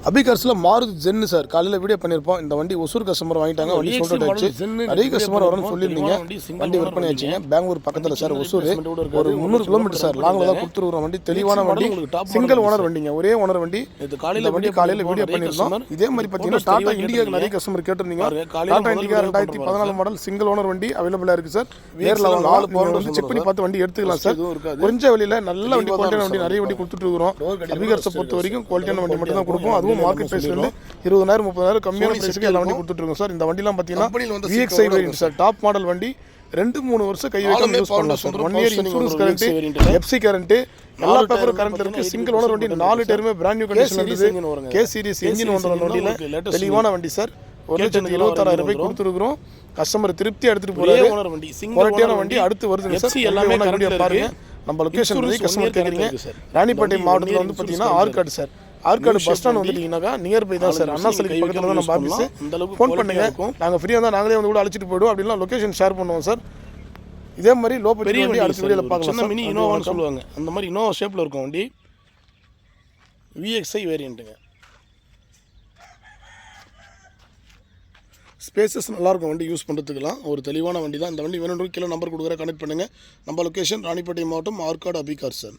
அபிகார்ஸில் Maruti gen sir காலையில் video பண்ணியிருப்போம். இந்த வண்டி ஒசூர் கஸ்டமர் வாங்கிட்டாங்க. வண்டி சோல்ட் ஆச்சு. நிறைய கஸ்டமர் வரும்னு சொல்லியிருந்தீங்க. வண்டி விற்பனை ஆச்சுங்க. பெங்களூர் பக்கத்தில் சார் ஒசூர். ஒரு 300 கிலோமீட்டர் சார் லாங்கில் தான் கொடுத்துருக்குறோம். வண்டி தெளிவான வண்டி, சிங்கிள் ஓனர் வண்டிங்க, ஒரே ஓனர் வண்டி. இந்த வண்டி காலையில் வீடியோ பண்ணியிருந்தோம். இதே மாதிரி பார்த்தீங்கன்னா டாடா இண்டிகாக்கு நிறைய கஸ்டமர் கேட்டிருந்தீங்க. Tata Indica 2014 model single owner வண்டி அவைலபிளாக இருக்குது சார். நேரில் 4 பவர் வந்து செக் பண்ணி பார்த்து வண்டி எடுத்துக்கலாம் சார். கொஞ்சம் வெளியில் நல்ல வண்டி, குவாலிட்டியான வண்டி நிறைய வண்டி கொடுத்துட்டு இருக்கிறோம். அபிகார்ஸை பொறுத்த வரைக்கும் குவாலிட்டியான வண்டி மட்டும் தான் கொடுப்போம். அதுவும் மார்க்கெட் பிரைஸ் வந்து 20,000 30,000 கம்மியான பிரைஸ்க்கு எல்லா வண்டி கொடுத்துட்டு இருக்கோம் சார். இந்த வண்டிலாம் பார்த்தீங்கன்னா VXI variant sir, top model வண்டி. 2-3 வருஷம் கை வைக்காம யூஸ் பண்ணலாம் sir. 1 year insurance current, FC current, எல்லா பேப்பரும் கரண்ட்ல இருக்கு. சிங்கிள் ஓனர் வண்டி, 4 டயருமே பிராண்ட் நியூ கண்டிஷன் இருக்குது. K சீரிஸ் இன்ஜின் வந்த வண்டியில தெளிவான வண்டி சார். 1,76,000 ரூபாய் கொடுத்துருக்கிறோம். கஸ்டமர் திருப்தி எடுத்துட்டு போறாரு. குவாலிட்டியான வண்டி அடுத்து வருது சார். எல்லாமே வீடியோ பாருங்க. நம்ம லொகேஷன் வந்து கஸ்டமர் கேக்குறீங்க. ராணிப்பேட்டை மாவட்டத்தில் வந்து பார்த்தீங்கன்னா Arcot sir. Arcot bus stand வந்துட்டீங்கன்னாக்கா நியர்பை தான் சார். அண்ணா சிலைக்கு பக்கத்தில் தான் நம்ம ஆஃபீஸ். ஃபோன் பண்ணுங்க, நாங்கள் ஃப்ரீயாக இருந்தால் நாங்களே வந்து கூட அழைச்சிட்டு போயிடுவோம். அப்படின்னா லொகேஷன் ஷேர் பண்ணுவோம் சார். இதே மாதிரி லோ பெரிய வண்டி அடுத்த வீடியோவில் பார்க்கலாம். மினி இனோவான்னு சொல்லுவாங்க, அந்த மாதிரி இனோவா ஷேப்பில் இருக்கும் வண்டி. VXI வேரியண்ட்டுங்க. ஸ்பேசஸ் நல்லாயிருக்கும் வண்டி, யூஸ் பண்ணுறதுக்குலாம் ஒரு தெளிவான வண்டி தான். இந்த வண்டி வேணுன்ற கீழே நம்பர் கொடுக்குற கனெக்ட் பண்ணுங்கள். நம்ம லொக்கேஷன் ராணிப்பேட்டை மாவட்டம் ஆற்காடு அபிகார் சார்.